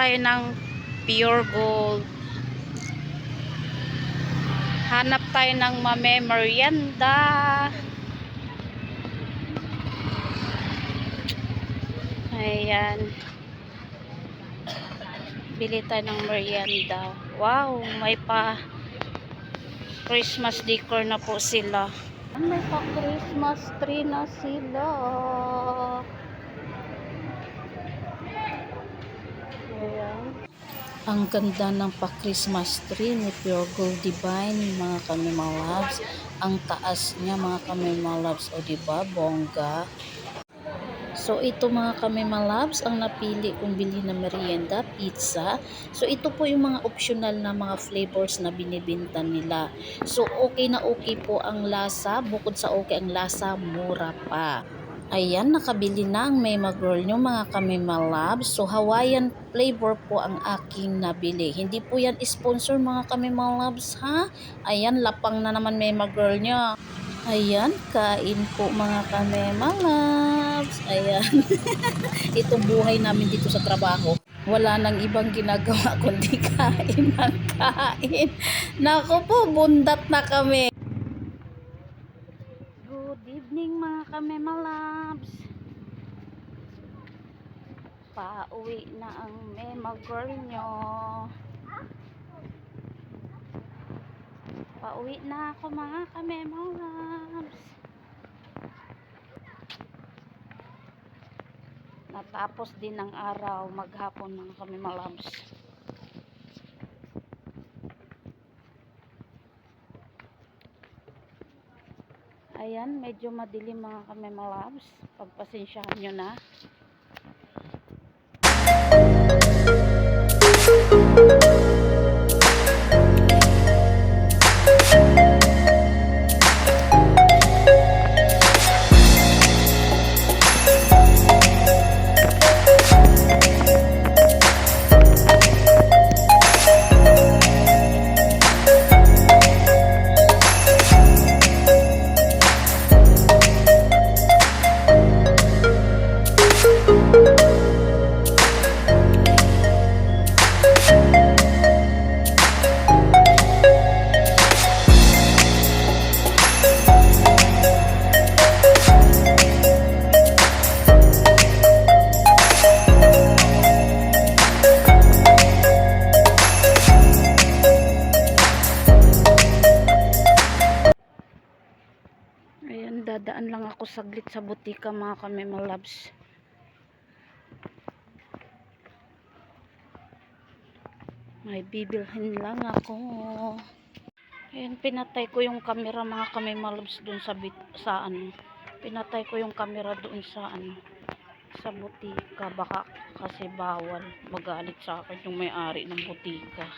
tayo ng pure gold. Hanap tayo ng merienda. Ayan. Bili tayo ng merienda. Wow, may pa Christmas decor na po sila. May pa Christmas tree na sila. Ayan. Ang ganda ng pa Christmas tree ni Pure Gold Divine, mga kami-malabs. Ang taas niya, mga kami-malabs. O diba, bongga. So ito, mga kami-malabs, ang napili kong bili na merienda, pizza. So ito po yung mga optional na mga flavors na binibenta nila. So okay na okay po ang lasa. Bukod sa okay ang lasa, mura pa. Ayan, nakabili na ang Mema Girl nyo, mga kami-malabs. So Hawaiian flavor po ang aking nabili. Hindi po yan sponsor, mga kami-malabs, ha? Ayan, lapang na naman Mema Girl nyo. Ayan, kain po, mga kame-malabs. Ayan. Ito buhay namin dito sa trabaho. Wala nang ibang ginagawa kundi kain ng kain. Naku po, bundat na kami. Good evening, mga kame-malabs. Pauwi na ang Mema Girl nyo. Pauwi na ako, mga kame-malabs. Natapos din ng araw, maghapon, mga kame-malabs. Ayan, medyo madilim, mga kame-malabs. Pagpasensyahan nyo na. Ayan, dadaan lang ako saglit sa butika, mga kame-malabs. May bibilhin lang ako. Ayan, pinatay ko yung camera, mga kame-malabs, dun sa ano. Pinatay ko yung camera doon sa ano, sa butika. Baka kasi bawal, magalit sa akin yung may-ari ng butika.